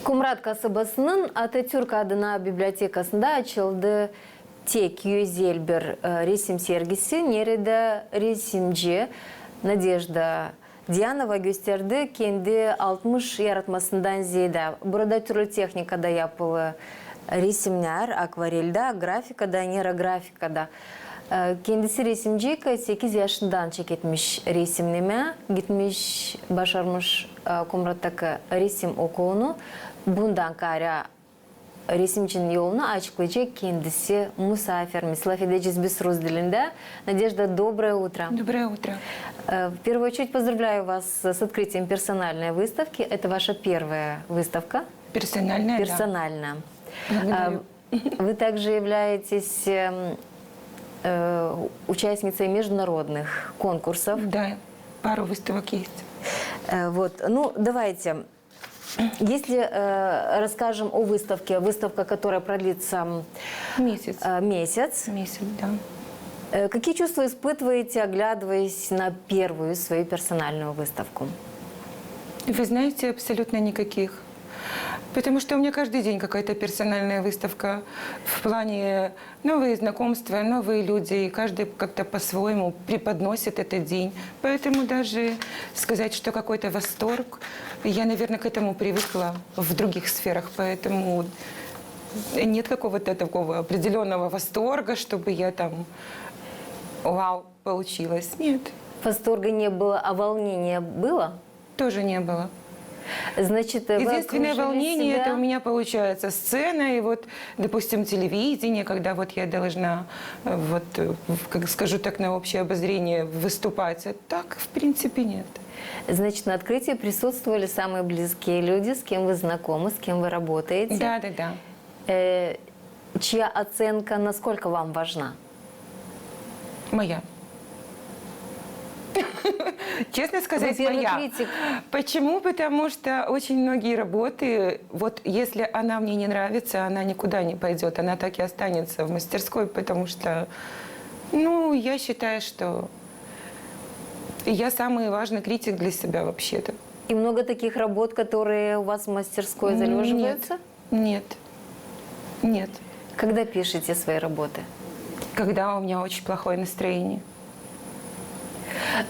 Kumrat kasabasının Atatürk adına bibliotekasında açıldı tek yüzel bir resim sergisi. Nerede resimci Nadezhda Diyanova gösterdi kendi 60 yaratmasından ziyade. Burada türlü teknikada yapılı resimler, akvarelde, grafikada, neragrafikada. Kendisi resimci 8 yaşından çeketmiş resimleme, gitmiş, başarmış Kumrat'taki resim okulunu. Bundan kara resimcinin yolunu açıklayacak kendisi misafir. Слов edeceğiz biz Rus dilinde. Надежда, доброе утро. Доброе утро. В первую очередь поздравляю вас с открытием персональной выставки. Это ваша первая выставка? Персональная, Персональная. Благодарю. Вы также являетесь участницей международных конкурсов. Да, пару выставок есть. Вот. Ну, давайте, если расскажем о выставке, выставка, которая продлится Месяц. месяц. Месяц, да. Какие чувства испытываете, оглядываясь на первую свою персональную выставку? Вы знаете, абсолютно никаких. Потому что у меня каждый день какая-то персональная выставка в плане новые знакомства, новые люди, и каждый как-то по-своему преподносит этот день. Поэтому даже сказать, что какой-то восторг, я, наверное, к этому привыкла в других сферах, поэтому нет какого-то такого определенного восторга, чтобы я там, вау, получилось. Нет, Восторга не было, а волнения было? тоже не было. Значит, вы единственное окружили волнение себя- это у меня получается сцена и вот, допустим, телевидение, когда вот я должна, вот, как скажу так, на общее обозрение выступать. А так, в принципе, нет. Значит, на открытии присутствовали самые близкие люди, с кем вы знакомы, с кем вы работаете. Да, да, да. Чья оценка, насколько вам важна? Моя. Честно сказать, Вы первый моя. критик. Почему? Потому что очень многие работы, вот если она мне не нравится, она никуда не пойдет, она так и останется в мастерской, потому что, ну, я считаю, что я самый важный критик для себя вообще-то. И много таких работ, которые у вас в мастерской залеживаются? Нет. Нет. Когда пишете свои работы? Когда у меня очень плохое настроение.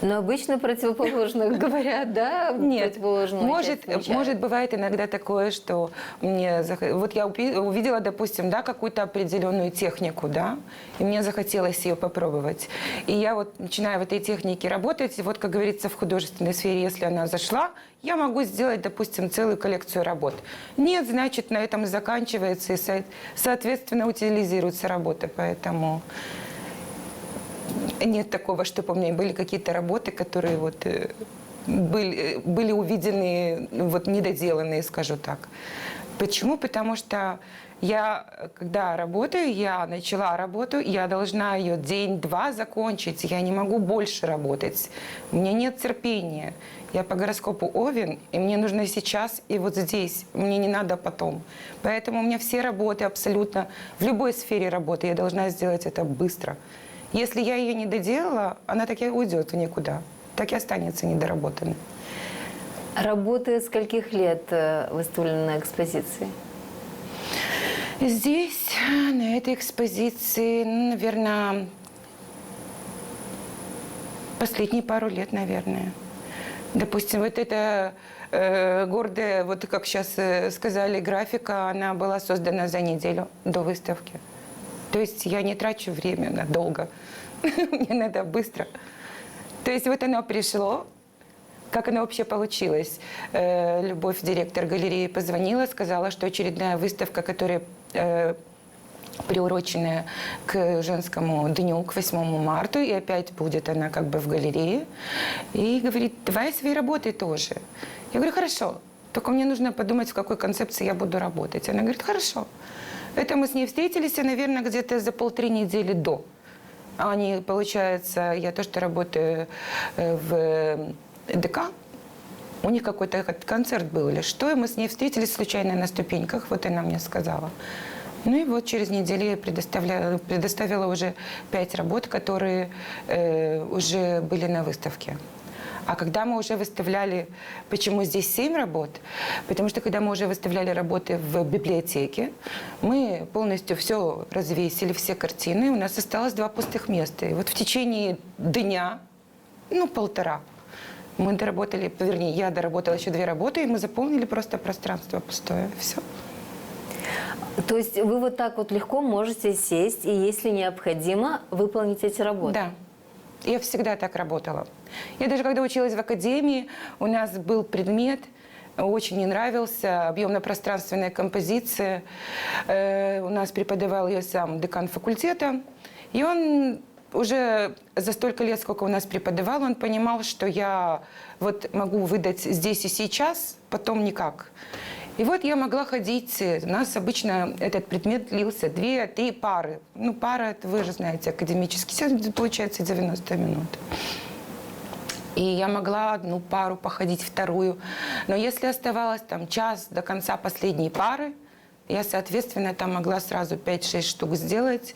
Но обычно противоположных говорят, да? Нет, Противоположную часть отмечают. может бывает иногда такое, что мне вот я увидела, допустим, да, какую-то определенную технику, да, и мне захотелось ее попробовать. И я вот начинаю в этой технике работать, и вот, как говорится, в художественной сфере, если она зашла, я могу сделать, допустим, целую коллекцию работ. Нет, значит, на этом и заканчивается, и, соответственно, утилизируется работа, поэтому... Нет такого, чтобы у меня были какие-то работы, которые вот были увидены, вот недоделанные, скажу так. Почему? Потому что я, когда работаю, я начала работу, я должна ее день-два закончить. Я не могу больше работать. У меня нет терпения. Я по гороскопу Овен, и мне нужно сейчас и вот здесь. Мне не надо потом. Поэтому у меня все работы абсолютно, в любой сфере работы я должна сделать это быстро. Если я ее не доделала, она так и уйдет в никуда. Так и останется недоработанной. Работы скольких лет выставлены на экспозиции? Здесь, на этой экспозиции, ну, наверное, последние пару лет, наверное. Допустим, вот эта гордая, вот как сейчас сказали, графика, она была создана за неделю до выставки. То есть я не трачу время надолго. Мне надо быстро. То есть вот оно пришло. Как оно вообще получилось? Любовь, директор галереи, позвонила, сказала, что очередная выставка, которая приуроченная к женскому дню, к 8 марта, и опять будет она как бы в галерее. И говорит, давай свои работы тоже. Я говорю, хорошо, только мне нужно подумать, в какой концепции я буду работать. Она говорит, хорошо. Это мы с ней встретились, наверное, где-то за 1,5 недели до. Они, получается, я то, что работаю в ДК, у них какой-то концерт был или что, и мы с ней встретились случайно на ступеньках, вот она мне сказала. Ну и вот через неделю я предоставила уже 5 работ, которые уже были на выставке. А когда мы уже выставляли, почему здесь 7 работ? Потому что когда мы уже выставляли работы в библиотеке, мы полностью все развесили, все картины, у нас осталось 2 пустых места. И вот в течение дня, полтора, мы доработали, вернее, я доработала еще 2 работы, и мы заполнили просто пространство пустое. Все. То есть вы вот так вот легко можете сесть и, если необходимо, выполнить эти работы? Да. Я всегда так работала. Я даже когда училась в академии, у нас был предмет, очень не нравился, объемно-пространственная композиция. У нас преподавал ее сам декан факультета. И он уже за столько лет, сколько у нас преподавал, он понимал, что я вот могу выдать здесь и сейчас, потом никак. И вот я могла ходить, у нас обычно этот предмет длился 2-3 пары. Пара, это вы же знаете, академический, сейчас получается 90 минут. И я могла одну пару походить, вторую. Но если оставалось там час до конца последней пары, я, соответственно, там могла сразу 5-6 штук сделать.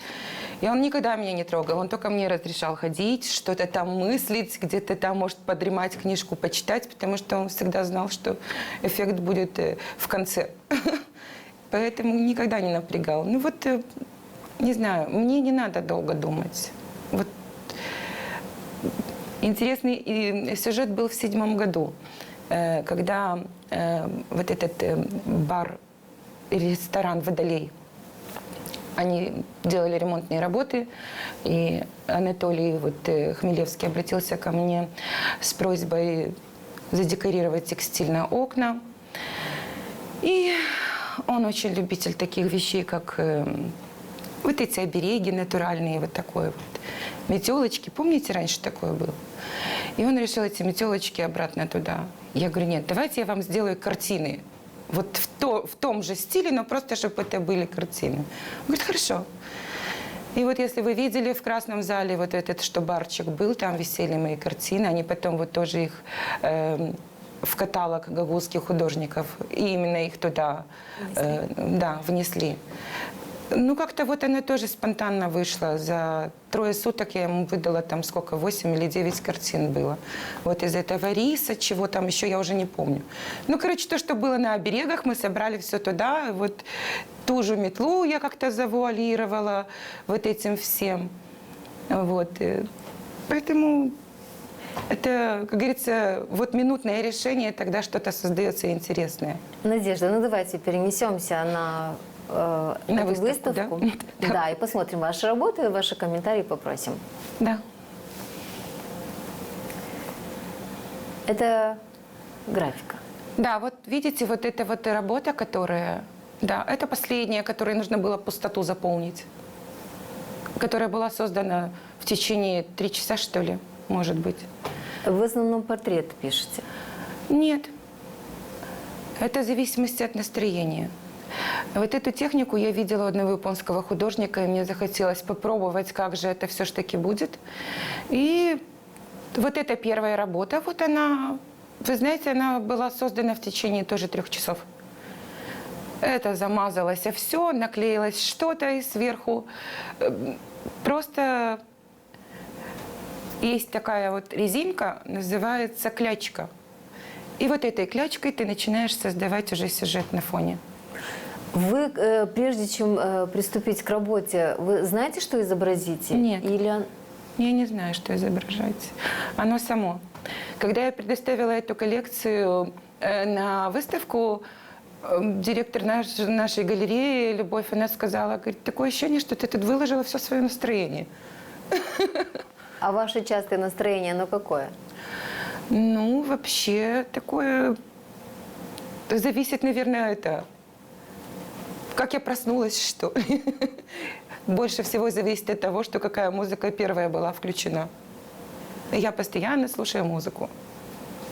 И он никогда меня не трогал. Он только мне разрешал ходить, что-то там мыслить, где-то там, может, подремать, книжку почитать, потому что он всегда знал, что эффект будет в конце. Поэтому никогда не напрягал. Не знаю, мне не надо долго думать. Вот интересный сюжет был в 2007 году, когда вот этот бар, ресторан «Водолей», они делали ремонтные работы, и Анатолий Хмелевский обратился ко мне с просьбой задекорировать текстильные окна. И он очень любитель таких вещей, как вот эти обереги натуральные, вот такое вот. Метелочки, помните, раньше такое было? И он решил эти метелочки обратно туда. Я говорю, нет, давайте я вам сделаю картины. Вот в том же стиле, но просто, чтобы это были картины. Он говорит, хорошо. И вот если вы видели в Красном зале вот этот, что барчик был, там висели мои картины, они потом вот тоже их в каталог гагузских художников, и именно их туда внесли. Как-то вот она тоже спонтанно вышла. За 3 суток я ему выдала там сколько, 8 или 9 картин было. Вот из этого риса, чего там еще, я уже не помню. То, что было на оберегах, мы собрали все туда. Вот ту же метлу я как-то завуалировала вот этим всем. Вот. Поэтому это, как говорится, вот минутное решение, тогда что-то создается интересное. Надежда, давайте перенесемся на эту выставку. Да, и посмотрим ваши работы, ваши комментарии попросим. Да. Это графика. Да, вот видите, вот эта вот работа, которая... Да, это последняя, которой нужно было пустоту заполнить. Которая была создана в течение 3 часа, что ли, может быть. Вы в основном портрет пишете? Нет. Это в зависимости от настроения. Вот эту технику я видела у одного японского художника, и мне захотелось попробовать, как же это все-таки будет. И вот эта первая работа, вот она, вы знаете, она была создана в течение тоже 3 часов. Это замазалось все, наклеилось что-то и сверху. Просто есть такая вот резинка, называется клячка. И вот этой клячкой ты начинаешь создавать уже сюжет на фоне. Вы, прежде чем приступить к работе, вы знаете, что изобразите? Нет. Или... Я не знаю, что изображать. Оно само. Когда я предоставила эту коллекцию на выставку, директор нашей галереи, Любовь, она сказала, говорит, такое ощущение, что ты тут выложила все свое настроение. А ваше частое настроение, оно какое? Вообще, такое... Зависит, наверное, как я проснулась, что ли. Больше всего зависит от того, что какая музыка первая была включена. Я постоянно слушаю музыку.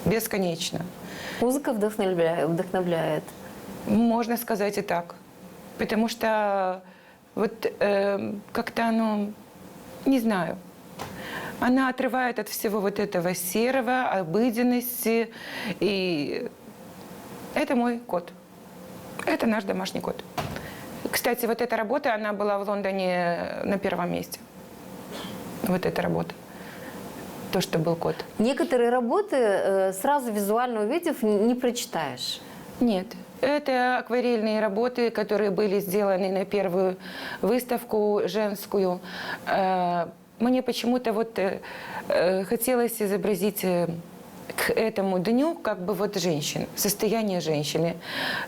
Бесконечно. Музыка вдохновляет. Можно сказать и так. Потому что вот как-то оно, не знаю, она отрывает от всего вот этого серого, обыденности. И это мой кот. Это наш домашний кот. Кстати, вот эта работа, она была в Лондоне на 1-м месте. Вот эта работа. то, что был кот. Некоторые работы сразу визуально увидев не прочитаешь. Нет. Это акварельные работы, которые были сделаны на первую выставку женскую. Мне почему-то вот хотелось изобразить к этому дню как бы вот женщин, состояние женщины.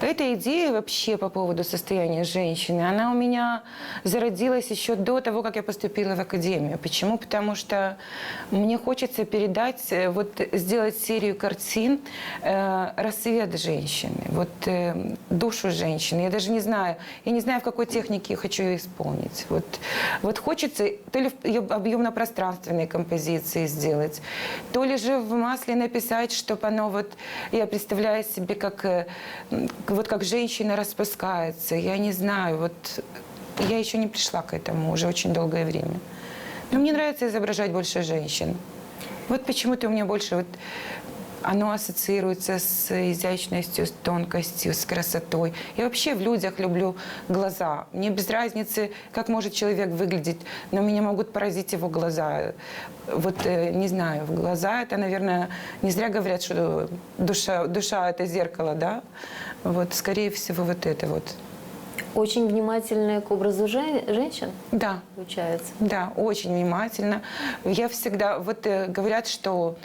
Эта идея вообще по поводу состояния женщины, она у меня зародилась еще до того, как я поступила в академию. Почему? Потому что мне хочется передать, вот сделать серию картин рассвет женщины, вот душу женщины. Я даже не знаю, в какой технике я хочу ее исполнить. Вот хочется то ли в объемно-пространственной композиции сделать, то ли же в масле написать, чтобы оно вот, я представляю себе, как женщина распускается. Я не знаю, вот я еще не пришла к этому уже очень долгое время. Но мне нравится изображать больше женщин. Вот почему-то у меня больше вот оно ассоциируется с изящностью, с тонкостью, с красотой. Я вообще в людях люблю глаза. Мне без разницы, как может человек выглядеть, но меня могут поразить его глаза. Вот, не знаю, глаза — это, наверное, не зря говорят, что душа — это зеркало, да? Вот, скорее всего, вот это вот. Очень внимательная к образу женщин? Да. Получается? Да, очень внимательно. Я всегда, вот говорят, что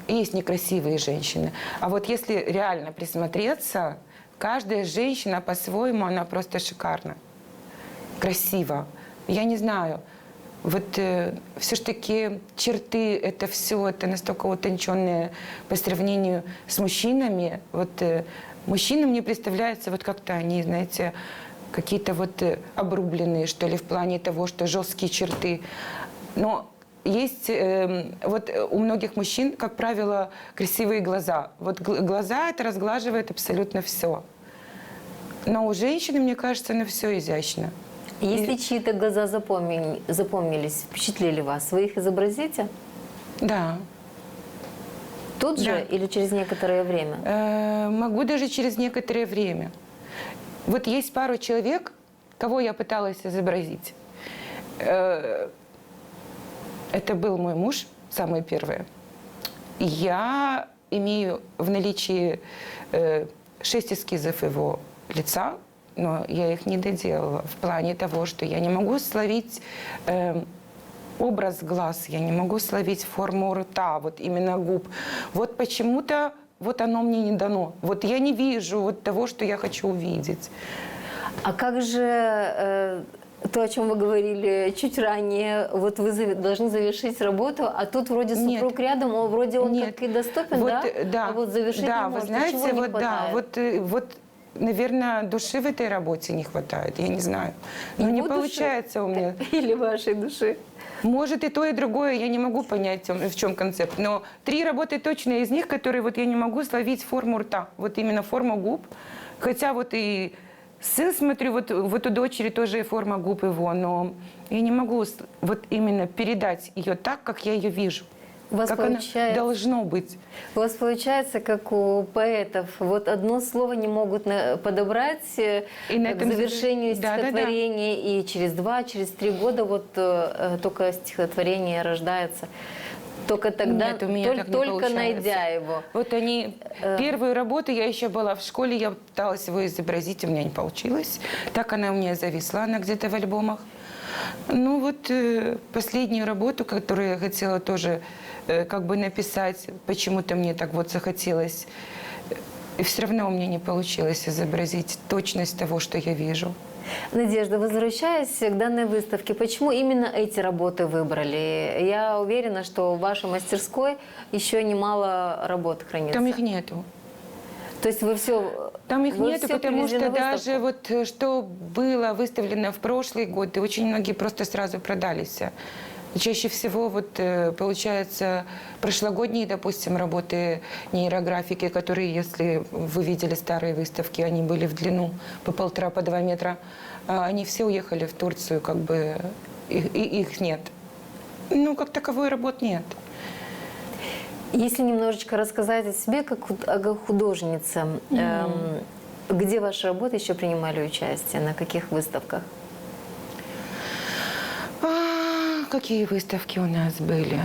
есть некрасивые женщины. А вот если реально присмотреться, каждая женщина по-своему, она просто шикарна. Красива. Я не знаю. Вот все-таки черты, это все, это настолько утонченные по сравнению с мужчинами. Вот мужчины мне представляются вот как-то они, знаете, какие-то вот обрубленные, что ли, в плане того, что жесткие черты. Но есть вот у многих мужчин, как правило, красивые глаза. Вот глаза это разглаживает абсолютно все. Но у женщины, мне кажется, на все изящно. Если чьи-то глаза запомнились, впечатлили вас, вы их изобразите? Да. Тут же или через некоторое время? Могу даже через некоторое время. Вот есть пару человек, кого я пыталась изобразить. Это был мой муж, самое первое. Я имею в наличии 6 эскизов его лица, но я их не доделала в плане того, что я не могу словить образ глаз, я не могу словить форму рта, вот именно губ. Вот почему-то вот оно мне не дано. Вот я не вижу вот того, что я хочу увидеть. А как же то, о чем вы говорили чуть ранее, вот вы должны завершить работу, а тут вроде супруг рядом, а вроде он как и доступен, вот, да? Да, а вот завершить да, не может. вы знаете, Чего не вот, да, хватает? вот, наверное, души в этой работе не хватает, я не знаю. Но не получается у меня. Или вашей души? Может и то, и другое, я не могу понять, в чем концепт. Но 3 работы точно из них, которые вот я не могу словить форму рта, вот именно форму губ. Хотя вот и сын, смотрю, вот у дочери тоже форма губ его, но я не могу вот именно передать ее так, как я ее вижу. Как оно должно быть. У вас получается, как у поэтов, вот одно слово не могут подобрать и на к завершению стихотворения, и через 2, через 3 года вот только стихотворение рождается. Только тогда, нет, у меня только найдя его. Вот они, первую работу, я еще была в школе, я пыталась его изобразить, у меня не получилось. Так она у меня зависла, она где-то в альбомах. Ну вот последнюю работу, которую я хотела тоже как бы написать, почему-то мне так вот захотелось, и все равно у меня не получилось изобразить точность того, что я вижу. Надежда, возвращаясь к данной выставке, почему именно эти работы выбрали? Я уверена, что в вашей мастерской еще немало работ хранится. Там их нету. То есть вы все... Там их нету, потому что даже вот что было выставлено в прошлые годы, очень многие просто сразу продались. Чаще всего вот получается прошлогодние, допустим, работы нейрографики, которые, если вы видели старые выставки, они были в длину по 1,5–2 метра, они все уехали в Турцию, как бы их нет. Ну, как таковой работ нет. Если немножечко рассказать о себе как о художнице, где ваши работы еще принимали участие, на каких выставках? Какие выставки у нас были?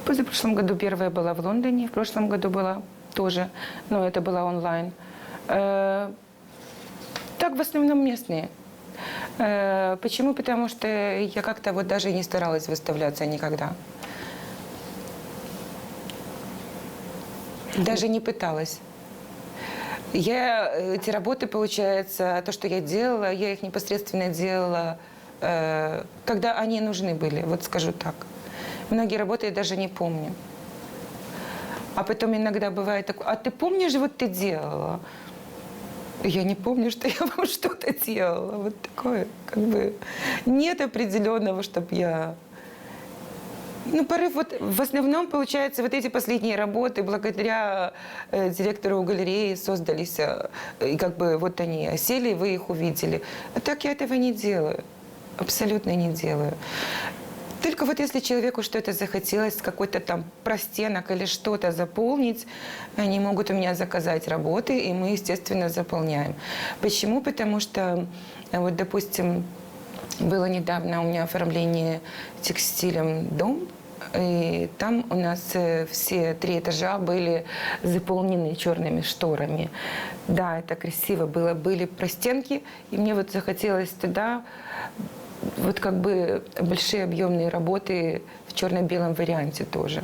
В позапрошлом году первая была в Лондоне, в прошлом году была тоже, но это была онлайн. Так в основном местные. Почему? Потому что я как-то вот даже не старалась выставляться никогда. Даже не пыталась. Эти работы, получается, то, что я делала, я их непосредственно делала, когда они нужны были, вот скажу так. Многие работы я даже не помню. А потом иногда бывает такое: а ты помнишь, вот ты делала? Я не помню, что я вам что-то делала. Вот такое, как бы, нет определенного, чтобы я... Ну, порыв, вот в основном, получается, вот эти последние работы благодаря директору галереи создались, и как бы вот они осели, и вы их увидели. А так я этого не делаю, абсолютно не делаю. Только вот если человеку что-то захотелось, какой-то там простенок или что-то заполнить, они могут у меня заказать работы, и мы, естественно, заполняем. Почему? Потому что, вот, допустим, было недавно у меня оформление текстилем дом, и там у нас все 3 этажа были заполнены черными шторами. Да, это красиво было. Были простенки, и мне вот захотелось туда вот как бы большие объемные работы в черно-белом варианте тоже.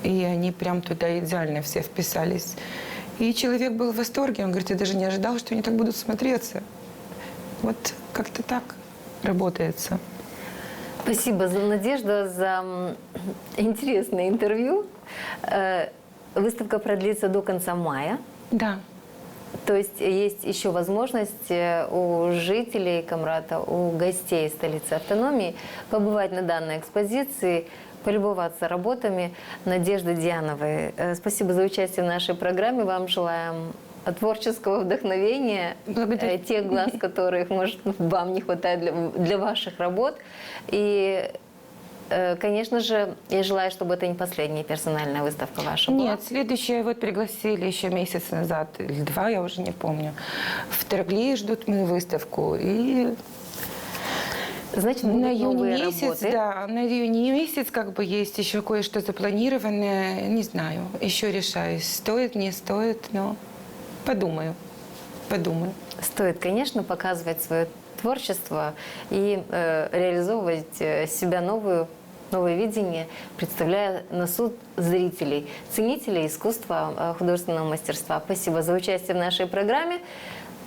И они прям туда идеально все вписались. И человек был в восторге. Он говорит: я даже не ожидал, что они так будут смотреться. Вот как-то так работается. Спасибо, Надежда, за интересное интервью. Выставка продлится до конца мая. Да. То есть еще возможность у жителей Камрата, у гостей столицы автономии побывать на данной экспозиции, полюбоваться работами Надежды Диановой. Спасибо за участие в нашей программе. Вам желаем творческого вдохновения, тех глаз, которых, может, вам не хватает для ваших работ. И, конечно же, я желаю, чтобы это не последняя персональная выставка ваша была. Нет, следующая вот пригласили еще месяц назад, или 2, я уже не помню. В Торгли ждут мою выставку. И значит, будут на июнь новые месяц, работы. да, на июнь месяц как бы есть еще кое-что запланированное. Не знаю, еще решаюсь, стоит, не стоит, но подумаю. Стоит, конечно, показывать свое творчество и реализовывать себя новое видение, представляя на суд зрителей, ценителей искусства, художественного мастерства. Спасибо за участие в нашей программе.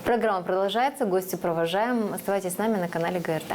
Программа продолжается, гости провожаем. Оставайтесь с нами на канале ГРТ.